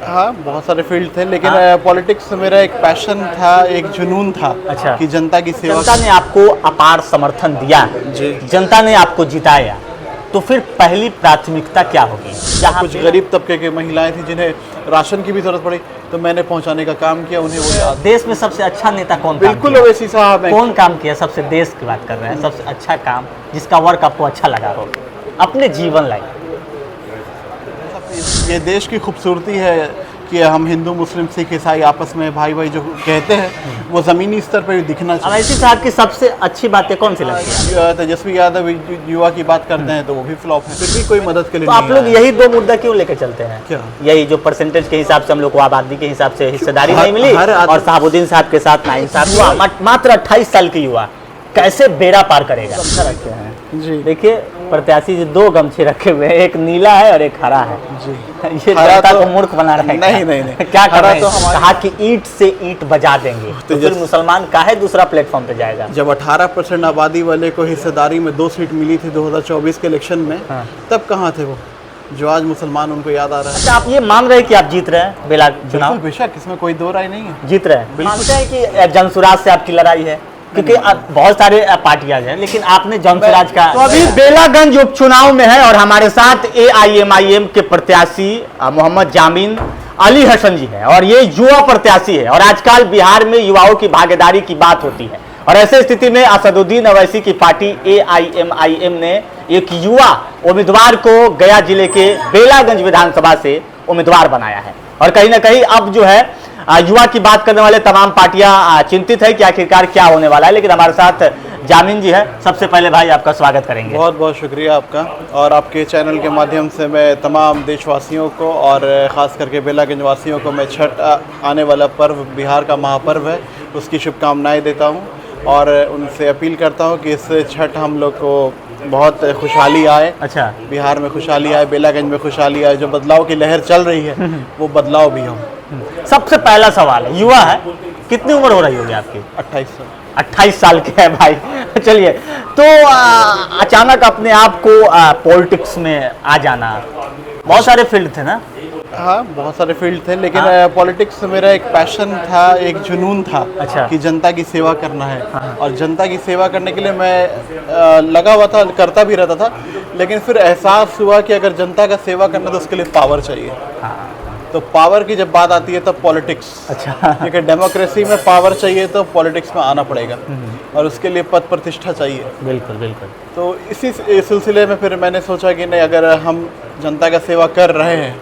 हाँ, बहुत सारे फील्ड थे, लेकिन पॉलिटिक्स मेरा एक पैशन था, एक जुनून था। अच्छा। कि जनता की सेवा। जनता ने आपको अपार समर्थन दिया, जी। जनता ने आपको जिताया, तो फिर पहली प्राथमिकता क्या होगी? जहाँ कुछ गरीब तबके की महिलाएं थी जिन्हें राशन की भी जरूरत पड़ी, तो मैंने पहुंचाने का काम किया, उन्हें वो याद। देश में सबसे अच्छा नेता कौन काम बिल्कुल किया? ओवैसी साहब हैं। कौन काम किया सबसे, देश की बात कर रहे हैं, सबसे अच्छा काम जिसका वर्क आपको अच्छा लगा हो अपने जीवन लाइफ? ये देश की खूबसूरती है कि हम हिंदू मुस्लिम सिख ईसाई आपस में भाई भाई जो कहते हैं वो ज़मीनी स्तर पर भी दिखना चाहिए। अवैसी साहब की सबसे अच्छी बातें कौन सी लगती है? तेजस्वी यादव युवा की बात करते हैं तो वो भी फ्लॉप है, फिर भी कोई मदद के लिए तो आप नहीं लोग आया। यही दो मुद्दा क्यों लेकर चलते हैं? क्या? यही जो परसेंटेज के हिसाब से हम लोग को आबादी के हिसाब से हिस्सेदारी हर- नहीं मिली, हर आदमी- और शहाबुद्दीन साहब के साथ नाइंसाफी हुआ। मात्र 28 साल की युवा कैसे बेड़ा पार करेगा? गमछा रखे हैं जी देखिए, प्रत्याशी जी दो गमछे रखे हुए हैं, एक नीला है और एक हरा है। जी। ये हरा जनता तो- को मूर्ख बना रहे हैं। नहीं। क्या कर हरा रहे हैं? तो हमारे- कहा कि ईंट से ईंट बजा देंगे, तो फिर मुसलमान काहे दूसरा प्लेटफॉर्म पे जाएगा? जब 18% आबादी वाले को हिस्सेदारी में 2 सीट मिली थी 2024 के इलेक्शन में, हाँ। तब कहाँ थे वो जो आज मुसलमान उनको याद आ रहा है? अच्छा, आप ये मान रहे हैं कि आप जीत रहे हैं बेला चुनाव? बिल्कुल, बेशक, इसमें कोई दो राय नहीं है। जीत रहे हैं? बिल्कुल। मानते हैं कि जनसुराज से आपकी लड़ाई है, क्योंकि अब बहुत सारे पार्टियां हैं, लेकिन आपने जनसुराज का तो अभी बेलागंज उपचुनाव में है, और हमारे साथ AIMIM के प्रत्याशी मोहम्मद जामिन अली हसन जी हैं, और ये युवा प्रत्याशी है, और आजकल बिहार में युवाओं की भागीदारी की बात होती है, और ऐसे स्थिति में असदुद्दीन अवैसी की पार्टी AIMIM ने एक युवा उम्मीदवार को गया जिले के बेलागंज विधानसभा से उम्मीदवार बनाया है। और कहीं ना कहीं अब जो है युवा की बात करने वाले तमाम पार्टियां चिंतित है कि आखिरकार क्या होने वाला है। लेकिन हमारे साथ जामिन जी है। सबसे पहले भाई आपका स्वागत करेंगे। बहुत बहुत शुक्रिया आपका, और आपके चैनल के माध्यम से मैं तमाम देशवासियों को और ख़ास करके बेलागंज वासियों को मैं छठ आने वाला पर्व, बिहार का महापर्व है, उसकी शुभकामनाएं देता हूं, और उनसे अपील करता हूं कि इस छठ हम लोग को बहुत खुशहाली आए। अच्छा, बिहार में खुशहाली आए, बेलागंज में खुशहाली आए, जो बदलाव की लहर चल रही है वो बदलाव भी हो। सबसे पहला सवाल है, युवा है, कितनी उम्र हो रही होगी आपकी? 28 साल। 28 साल के हैं भाई। चलिए, तो अचानक अपने आप को पॉलिटिक्स में आ जाना, बहुत सारे फील्ड थे ना? हाँ, बहुत सारे फील्ड थे, लेकिन पॉलिटिक्स मेरा एक पैशन था, एक जुनून था। अच्छा। कि जनता की सेवा करना है, और जनता की सेवा करने के लिए मैं लगा हुआ था, करता भी रहता था, लेकिन फिर एहसास हुआ कि अगर जनता का सेवा करना तो उसके लिए पावर चाहिए। तो पावर की जब बात आती है तब पॉलिटिक्स। अच्छा। क्योंकि डेमोक्रेसी में पावर चाहिए तो पॉलिटिक्स में आना पड़ेगा, और उसके लिए पद प्रतिष्ठा चाहिए। बिल्कुल बिल्कुल। तो इसी सिलसिले में फिर मैंने सोचा कि नहीं, अगर हम जनता का सेवा कर रहे हैं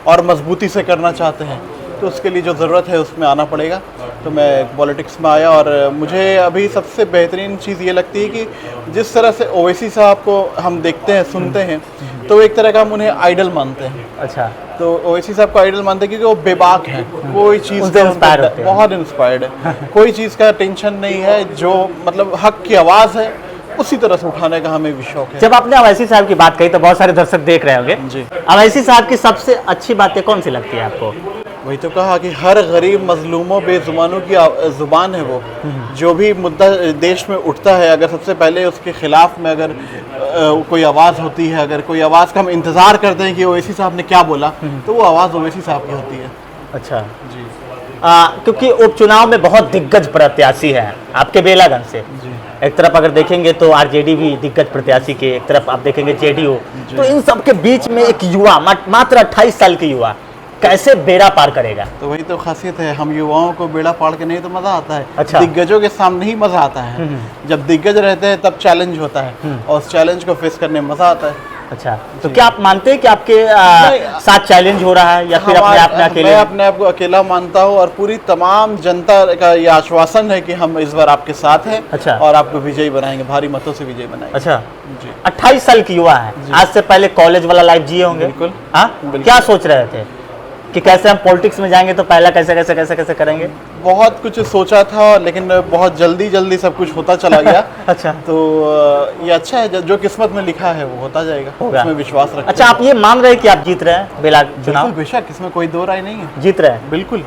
और मजबूती से करना चाहते हैं तो उसके लिए जो ज़रूरत है उसमें आना पड़ेगा। तो मैं पॉलिटिक्स में आया, और मुझे अभी सबसे बेहतरीन चीज़ ये लगती है कि जिस तरह से ओवैसी साहब को हम देखते हैं, सुनते हैं, तो एक तरह का हम उन्हें आइडल मानते हैं। अच्छा, तो ओवैसी साहब को आइडल मानते हैं क्योंकि वो बेबाक हैं, कोई चीज़ उनसे इंस्पायर होते हैं। बहुत इंस्पायर्ड है, कोई चीज़ का टेंशन नहीं है, जो मतलब हक की आवाज़ है उसी तरह से उठाने का हमें भी शौक है। जब आपने अवैसी साहब की बात कही तो बहुत सारे दर्शक देख रहे होंगे जी। अवैसी साहब की सबसे अच्छी बातें कौन सी लगती है आपको? वही तो कहा कि हर गरीब मजलूमों बेजुबानों की ज़ुबान है वो। जो भी मुद्दा देश में उठता है, अगर सबसे पहले उसके खिलाफ में अगर कोई आवाज़ होती है, अगर कोई आवाज़ का हम इंतज़ार करते हैं कि ओवैसी साहब ने क्या बोला, तो वो आवाज़ ओवैसी साहब की होती है। अच्छा जी। क्योंकि उपचुनाव में बहुत दिग्गज प्रत्याशी हैं आपके बेलागंज से। जी। एक तरफ अगर देखेंगे तो आरजेडी भी दिग्गज प्रत्याशी के, एक तरफ आप देखेंगे जेडीयू। तो इन सब के बीच में एक युवा, मात्र 28 साल की युवा, कैसे बेड़ा पार करेगा? तो वही तो खासियत है, हम युवाओं को बेड़ा पार के नहीं तो मज़ा आता है। अच्छा। दिग्गजों के सामने ही मज़ा आता है। जब दिग्गज रहते हैं तब चैलेंज होता है, और उस चैलेंज को फेस करने में मज़ा आता है। अच्छा, तो क्या आप मानते हैं कि आपके साथ चैलेंज हो रहा है, या फिर अपने आप में अकेले? मैं अपने आप को अकेला मानता हूँ, और पूरी तमाम जनता का ये आश्वासन है कि हम इस बार आपके साथ हैं। अच्छा। और आपको विजयी बनाएंगे, भारी मतों से विजयी बनाएंगे। अच्छा, जी। 28 साल की युवा है, आज से पहले कॉलेज वाला लाइफ जिए होंगे? बिल्कुल। हाँ, बिल्कुल। क्या सोच रहे थे कि कैसे हम पॉलिटिक्स में जाएंगे, तो पहला कैसे कैसे कैसे कैसे करेंगे? बहुत कुछ सोचा था, लेकिन बहुत जल्दी सब कुछ होता चला गया। अच्छा। तो ये अच्छा है, जो किस्मत में लिखा है वो होता जाएगा, होगा। उसमें विश्वास रखते अच्छा, आप ये मान रहे हैं कि आप जीत रहे हैं बेला चुनाव? बिल्कुल, बेशक, इसमें कोई दो राय नहीं है। जीत रहे हैं? बिल्कुल,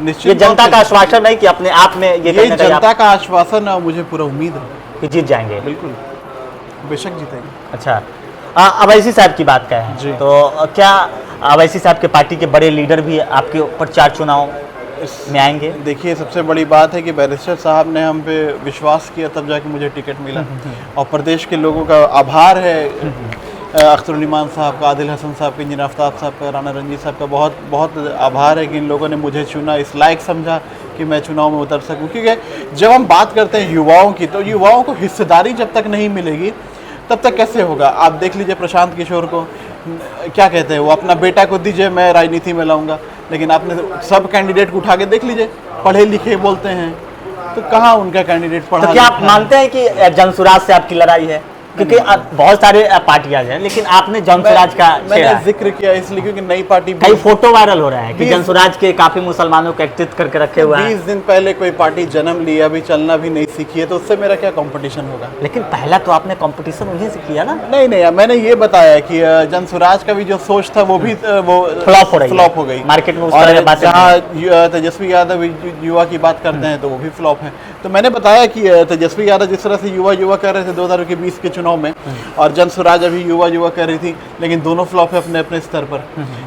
निश्चित। ये जनता का आश्वासन है कि अपने आप में ये कहने का जनता का आश्वासन है, और मुझे पूरा उम्मीद है कि जीत जाएंगे? बिल्कुल, बेशक जीतेंगे। अच्छा, अवैसी साहब की बात करें जी। तो क्या अवैसी साहब के पार्टी के बड़े लीडर भी आपके प्रचार चुनाव में आएंगे। देखिए, सबसे बड़ी बात है कि बैरिस्टर साहब ने हम पे विश्वास किया, तब जाके मुझे टिकट मिला। और प्रदेश के लोगों का आभार है, अख्तरुल इमान साहब का, आदिल हसन साहब का, इंजीनियर आफ्ताब साहब का, राणा रंजीत साहब का बहुत बहुत आभार है कि इन लोगों ने मुझे चुना, इस लायक समझा कि मैं चुनाव में उतर सकूं। क्योंकि जब हम बात करते हैं युवाओं की, तो युवाओं को हिस्सेदारी जब तक नहीं मिलेगी तब तक कैसे होगा। आप देख लीजिए प्रशांत किशोर को, क्या कहते हैं, वो अपना बेटा को दीजिए मैं राजनीति में लाऊंगा, लेकिन आपने सब कैंडिडेट को उठा के देख लीजिए, पढ़े लिखे बोलते हैं, तो कहाँ उनका कैंडिडेट पढ़ा। तो क्या आप मानते हैं कि जनसुराज से आपकी लड़ाई है? क्योंकि बहुत सारे पार्टियां हैं, लेकिन आपने जनसुराज का मैंने जिक्र किया इसलिए क्योंकि नई पार्टी, कई फोटो वायरल हो रहा है कि जनसुराज के काफी मुसलमानों को एकत्रित करके रखे हुए हैं। 20 दिन पहले कोई पार्टी जन्म ली, अभी चलना भी नहीं सीखी है, तो उससे मेरा क्या कंपटीशन होगा। लेकिन पहला तो आपने कंपटीशन उन्हीं से किया ना। नहीं, मैंने ये बताया कि जनसुराज का भी जो सोच था वो भी वो फ्लॉप हो गई मार्केट में। जहाँ तेजस्वी यादव युवा की बात करते हैं तो वो भी फ्लॉप है। तो मैंने बताया कि तेजस्वी यादव जिस तरह से युवा कर रहे थे 2020 के चुनाव में, और जनसुराज अभी युवा कर रही थी, लेकिन दोनों फ्लॉप है अपने अपने स्तर पर।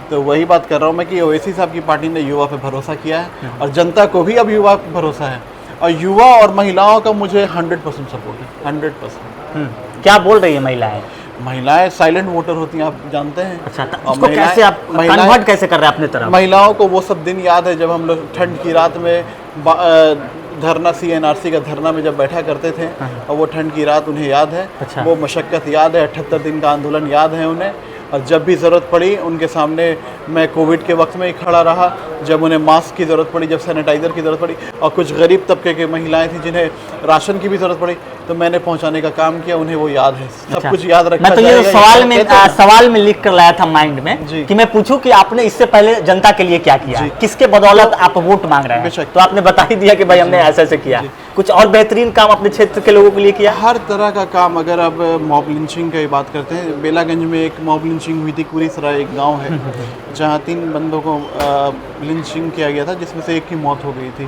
तो वही बात कर रहा हूँ मैं कि ओवैसी साहब की पार्टी ने युवा पे भरोसा किया है, और जनता को भी अब युवा पे भरोसा है, और युवा और महिलाओं का मुझे 100% सपोर्ट है, 100%। क्या बोल रही है महिलाएं? महिलाएं साइलेंट वोटर होती हैं, आप जानते हैं। अच्छा, उसको कैसे आप कन्वर्ट कैसे कर रहे हैं अपने तरफ? महिलाओं को वो सब दिन याद है जब हम लोग ठंड की रात में धरना CNRC का धरना में जब बैठा करते थे, और वो ठंड की रात उन्हें याद है। अच्छा। वो मशक्क़त याद है, 78 दिन का आंदोलन याद है उन्हें, और जब भी ज़रूरत पड़ी उनके सामने मैं कोविड के वक्त में ही खड़ा रहा, जब उन्हें मास्क की ज़रूरत पड़ी, जब सैनिटाइज़र की ज़रूरत पड़ी, और कुछ गरीब तबके की महिलाएं थी जिन्हें राशन की भी ज़रूरत पड़ी, तो मैंने पहुंचाने का काम किया, उन्हें वो याद है। सब कुछ याद रखा। मैं तो ये सवाल में लिख कर लाया था माइंड में कि मैं पूछूं कि आपने इससे पहले जनता के लिए क्या किया, किसके बदौलत आप वोट मांग रहे हैं। तो आपने बता ही दिया कि भाई हमने ऐसे किया। कुछ और बेहतरीन काम अपने क्षेत्र के लोगों के लिए किया? हर तरह का काम। अगर अब मॉब लिंचिंग की बात करते हैं, बेलागंज में एक मॉब लिंचिंग हुई थी, पूरी तरह एक गांव है जहां 3 बंदों को लिंचिंग किया गया था, जिसमें से एक की मौत हो गई थी।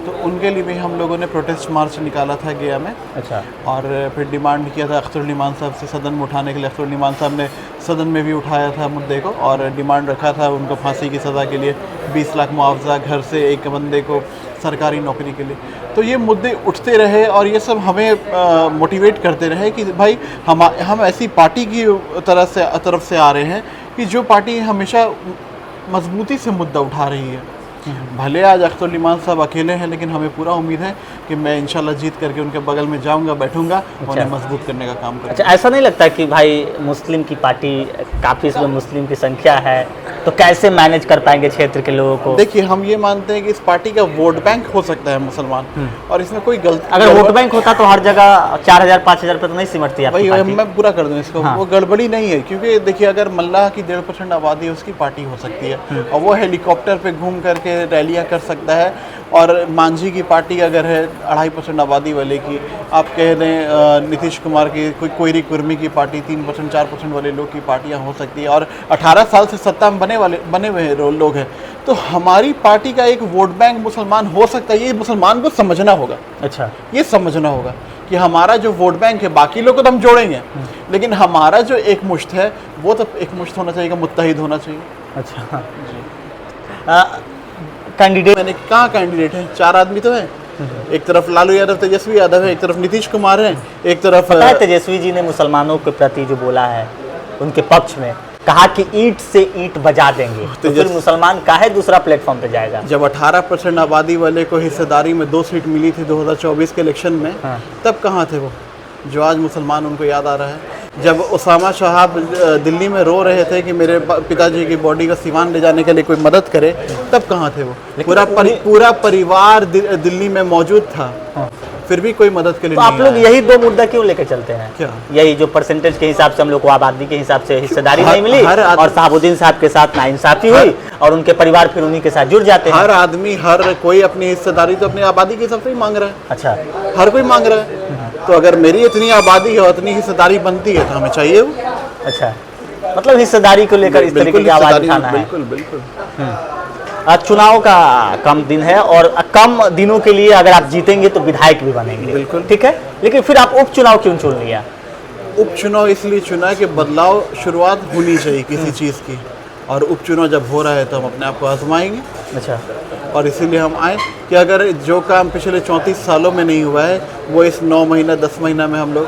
तो उनके लिए भी हम लोगों ने प्रोटेस्ट मार्च निकाला था गया में। अच्छा। और फिर डिमांड किया था अख्तरुल इमान साहब से सदन में उठाने के लिए। अख्तरुल इमान साहब ने सदन में भी उठाया था मुद्दे को, और डिमांड रखा था उनको फांसी की सज़ा के लिए, 20 लाख मुआवजा, घर से एक बंदे को सरकारी नौकरी के लिए। तो ये मुद्दे उठते रहे, और ये सब हमें मोटिवेट करते रहे कि भाई हम ऐसी पार्टी की तरफ से आ रहे हैं कि जो पार्टी हमेशा मजबूती से मुद्दा उठा रही है। भले आज अख्तरुल इमान साहब अकेले हैं, लेकिन हमें पूरा उम्मीद है कि मैं इंशाल्लाह जीत करके उनके बगल में जाऊंगा, बैठूंगा, उन्हें मजबूत करने का काम करूंगा। अच्छा, ऐसा नहीं लगता कि भाई मुस्लिम की पार्टी, काफ़ी इसमें मुस्लिम की संख्या है, तो कैसे मैनेज कर पाएंगे क्षेत्र के लोगों को? देखिए, हम ये मानते हैं कि इस पार्टी का वोट बैंक हो सकता है मुसलमान, और इसमें कोई गलती, अगर वोट बैंक होता तो हर जगह 4000 5000 पे तो नहीं सिमटती है। वही मैं पूरा कर दूँ इसको। वो गड़बड़ी नहीं है, क्योंकि देखिए अगर मल्लाह की 1.5% आबादी है, उसकी पार्टी हो सकती है, और वो हेलीकॉप्टर पे घूम करके रैलियाँ कर सकता है। और मांझी की पार्टी अगर है 2.5% आबादी वाले की, आप कह दें नीतीश कुमार की कोई कोयरी कुर्मी की पार्टी 3% 4% वाले लोग की पार्टियां हो सकती है, और 18 साल से सत्ता में बने हुए लोग हैं। तो हमारी पार्टी का एक वोट बैंक मुसलमान हो सकता है, ये मुसलमान को समझना होगा। अच्छा, ये समझना होगा कि हमारा जो वोट बैंक है, बाकी लोग को तो हम जोड़ेंगे, लेकिन हमारा जो एक मुश्त है वो तो एक मुश्त होना चाहिए, मुत्तहिद होना चाहिए। अच्छा जी। कैंडिडेट मैंने कहाँ कैंडिडेट है? 4 आदमी तो है। एक तरफ लालू यादव तेजस्वी यादव है, एक तरफ नीतीश कुमार है, एक तरफ तेजस्वी जी ने मुसलमानों के प्रति जो बोला है उनके पक्ष में, कहा कि ईंट से ईंट बजा देंगे, तो फिर मुसलमान काहे दूसरा प्लेटफॉर्म पे जाएगा? जब 18% आबादी वाले को हिस्सेदारी में 2 सीट मिली थी 2024 के इलेक्शन में, तब कहाँ थे वो, जो आज मुसलमान उनको याद आ रहा है? जब उसामा शहाब दिल्ली में रो रहे थे कि मेरे पिताजी की बॉडी का सिवान ले जाने के लिए कोई मदद करे, तब कहाँ थे वो? पूरा परिवार दिल्ली में मौजूद था, फिर भी कोई मदद के लिए तो नहीं आप लोग यही 2 मुद्दा क्यों लेकर चलते हैं? क्या? यही जो परसेंटेज के हिसाब से हम लोग को आबादी के हिसाब से हिस्सेदारी नहीं मिली, और शहाबुद्दीन साहब के साथ नाइंसाफी हुई, और उनके परिवार फिर उन्हीं के साथ जुड़ जाते हैं। हर आदमी, हर कोई अपनी हिस्सेदारी तो अपनी आबादी के हिसाब से ही मांग रहा है। अच्छा, हर कोई मांग रहा है। तो अगर मेरी इतनी आबादी है, उतनी हिस्सेदारी बनती है, तो हमें चाहिए वो। अच्छा, मतलब हिस्सेदारी को लेकर इस तरीके की आवाज उठाना है। बिल्कुल बिल्कुल। चुनाव का कम दिन है, और कम दिनों के लिए अगर आप जीतेंगे तो विधायक भी बनेंगे, बिल्कुल ठीक है, लेकिन फिर आप उपचुनाव क्यों चुन लिया? उपचुनाव इसलिए चुना कि बदलाव शुरुआत होनी चाहिए किसी चीज़ की, और उपचुनाव जब हो रहा है तो हम अपने आप को आजमाएंगे। अच्छा, और इसीलिए हम आए कि अगर जो काम पिछले 34 सालों में नहीं हुआ है वो इस 9 महीना 10 महीना में हम लोग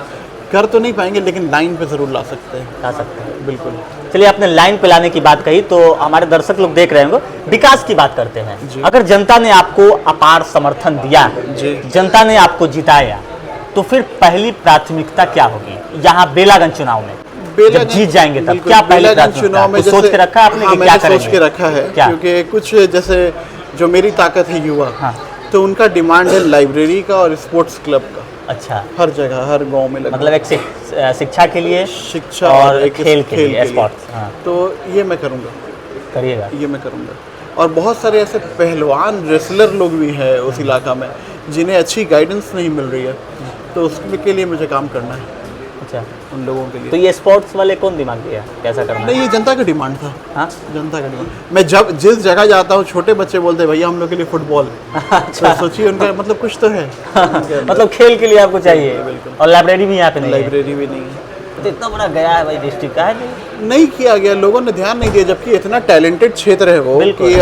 कर तो नहीं पाएंगे, लेकिन लाइन पे ज़रूर ला सकते हैं। ला सकते हैं। बिल्कुल। चलिए, आपने लाइन पे लाने की बात कही तो हमारे दर्शक लोग देख रहे होंगे, विकास की बात करते हैं। अगर जनता ने आपको अपार समर्थन दिया, जनता ने आपको जिताया, तो फिर पहली प्राथमिकता क्या होगी यहाँ बेलागंज चुनाव में? जब जीत जाएंगे तब क्या पहले चुनाव में सोच के रखा आपने? हाँ, कि क्या मैंने सोच के रखा है, क्योंकि कुछ जैसे जो मेरी ताकत है युवा, हाँ। तो उनका डिमांड है लाइब्रेरी का और स्पोर्ट्स क्लब का। अच्छा, हर जगह हर गांव में मतलब एक शिक्षा के लिए, शिक्षा और एक खेल के लिए, स्पोर्ट्स। हाँ। तो ये मैं करूँगा, करिएगा, ये मैं करूँगा। और बहुत सारे ऐसे पहलवान रेसलर लोग भी हैं उस इलाका में जिन्हें अच्छी गाइडेंस नहीं मिल रही है, तो उसके लिए मुझे काम करना है। अच्छा, उन लोगों के लिए। तो ये स्पोर्ट्स वाले कौन दिमाग दिया, कैसा करना? नहीं, ये जनता का डिमांड था। हाँ, जनता का डिमांड। मैं जब जिस जगह जाता हूँ छोटे बच्चे बोलते हैं भैया हम लोग के लिए फुटबॉल। अच्छा। तो सोचिए उनका मतलब कुछ तो है। मतलब खेल के लिए आपको चाहिए। बिल्कुल। और लाइब्रेरी भी यहाँ पे नहीं है? लाइब्रेरी भी नहीं है। तो इतना बड़ा गया है भाई डिस्ट्रिक्ट का, है नहीं किया गया, लोगों ने ध्यान नहीं दिया, जबकि इतना टैलेंटेड क्षेत्र है वो कि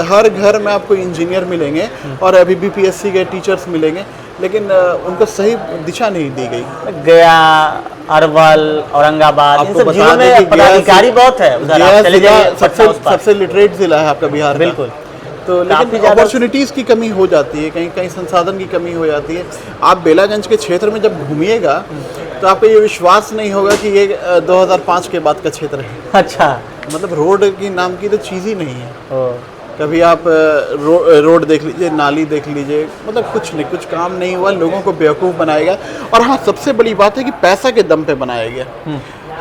हर घर में आपको इंजीनियर मिलेंगे और अभी BPSC के टीचर्स मिलेंगे, लेकिन उनको सही दिशा नहीं दी गई। गया, अरवल, औरंगाबाद, इन सब जिलों में पदाधिकारी बहुत है। उधर आप चले जाइए, सबसे लिटरेट जिला है आपका बिहार। बिल्कुल। तो लेकिन अपॉर्चुनिटीज़ की कमी हो जाती है, कहीं कहीं संसाधन की कमी हो जाती है। आप बेलागंज के क्षेत्र में जब घूमिएगा तो आपको ये विश्वास नहीं होगा कि ये 2005 के बाद का क्षेत्र है। अच्छा, मतलब रोड की नाम की तो चीज़ ही नहीं है। ओ। कभी आप रोड देख लीजिए, नाली देख लीजिए, मतलब कुछ नहीं, कुछ काम नहीं हुआ, लोगों को बेवकूफ़ बनाया गया। और हाँ, सबसे बड़ी बात है कि पैसा के दम पे बनाया गया।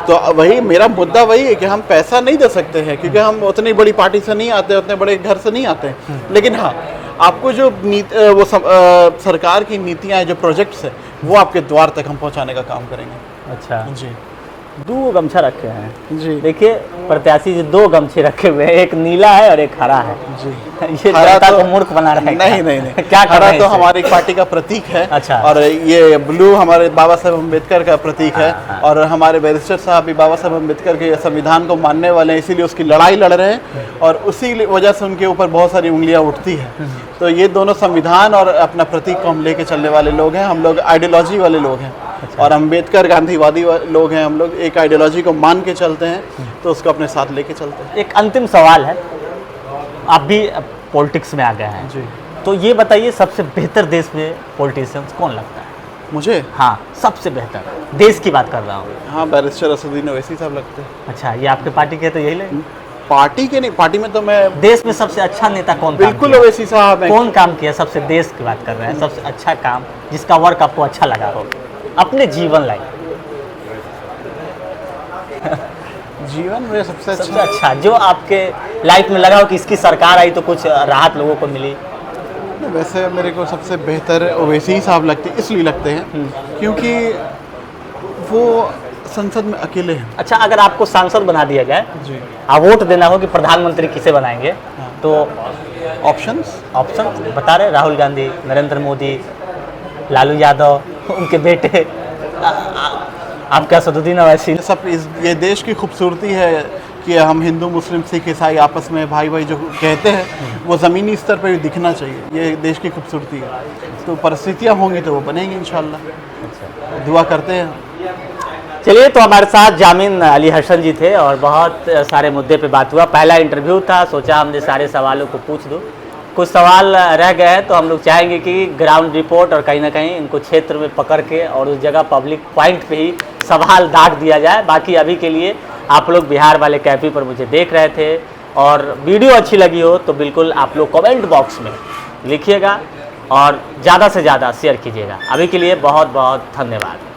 तो वही मेरा मुद्दा वही है कि हम पैसा नहीं दे सकते हैं, क्योंकि हम उतनी बड़ी पार्टी से नहीं आते, उतने बड़े घर से नहीं आते हैं। लेकिन हाँ, आपको जो सरकार की नीतियाँ, जो प्रोजेक्ट्स है, वो आपके द्वार तक हम पहुँचाने का काम करेंगे। अच्छा जी। 2 गमछा रखे हैं जी। देखिए, प्रत्याशी जी 2 गमछे रखे हुए हैं, एक नीला है और एक हरा है। जी। ये जनता को मूर्ख बना रहा है। नहीं नहीं नहीं क्या हरा तो हमारी पार्टी का प्रतीक है। अच्छा। और ये ब्लू हमारे बाबा साहब अम्बेडकर का प्रतीक है। हाँ। और हमारे बैरिस्टर साहब भी बाबा साहब अम्बेडकर के संविधान को मानने वाले हैं, इसीलिए उसकी लड़ाई लड़ रहे हैं और उसी वजह से उनके ऊपर बहुत सारी उंगलियां उठती हैं। तो ये दोनों संविधान और अपना प्रतीक को हम लेके चलने वाले लोग हैं। हम लोग आइडियोलॉजी वाले लोग हैं। अच्छा। और अम्बेडकर गांधीवादी लोग हैं। हम लोग एक आइडियोलॉजी को मान के चलते हैं, तो उसको अपने साथ लेके चलते हैं। एक अंतिम सवाल है, आप भी पॉलिटिक्स में आ गए हैं जी, तो ये बताइए, सबसे बेहतर देश में पॉलिटिशियंस कौन लगता है मुझे? हाँ, सबसे बेहतर देश की बात कर रहा हूँ। हाँ, बैरिस्टर असदुद्दीन ओवैसी साहब लगते हैं। अच्छा, ये आपके पार्टी के, तो यही लगे? पार्टी के नहीं, पार्टी में तो मैं देश में सबसे अच्छा नेता कौन? बिल्कुल ओवैसी साहब हैं। कौन काम किया सबसे, देश की बात कर रहे हैं, सबसे अच्छा काम जिसका वर्क आपको अच्छा लगा हो अपने जीवन लाइफ? जीवन में सबसे अच्छा जो आपके लाइफ में लगा हो कि इसकी सरकार आई तो कुछ राहत लोगों को मिली? वैसे मेरे को सबसे बेहतर ओवैसी साहब लगते, इसलिए लगते हैं क्योंकि वो संसद में अकेले हैं। अच्छा, अगर आपको सांसद बना दिया जाए जी, आप वोट देना हो कि प्रधानमंत्री किसे बनाएंगे, हाँ। तो ऑप्शन बता रहे, राहुल गांधी, नरेंद्र मोदी, लालू यादव, उनके बेटे, आपका असदुद्दीन ओवैसी। सब ये देश की खूबसूरती है कि हम हिंदू, मुस्लिम, सिख, ईसाई आपस में भाई भाई जो कहते हैं वो ज़मीनी स्तर पर भी दिखना चाहिए। ये देश की खूबसूरती है। तो परिस्थितियाँ होंगी तो वो बनेंगी इंशाल्लाह। अच्छा, दुआ करते हैं। चलिए, तो हमारे साथ जामिन अली हसन जी थे और बहुत सारे मुद्दे पे बात हुआ। पहला इंटरव्यू था, सोचा हमने सारे सवालों को पूछ दूँ। कुछ सवाल रह गए हैं तो हम लोग चाहेंगे कि ग्राउंड रिपोर्ट और कहीं ना कहीं इनको क्षेत्र में पकड़ के और उस जगह पब्लिक पॉइंट पे ही सवाल दाग दिया जाए। बाकी अभी के लिए आप लोग बिहार वाले कैफे पर मुझे देख रहे थे और वीडियो अच्छी लगी हो तो बिल्कुल आप लोग कमेंट बॉक्स में लिखिएगा और ज़्यादा से ज़्यादा शेयर कीजिएगा। अभी के लिए बहुत बहुत धन्यवाद।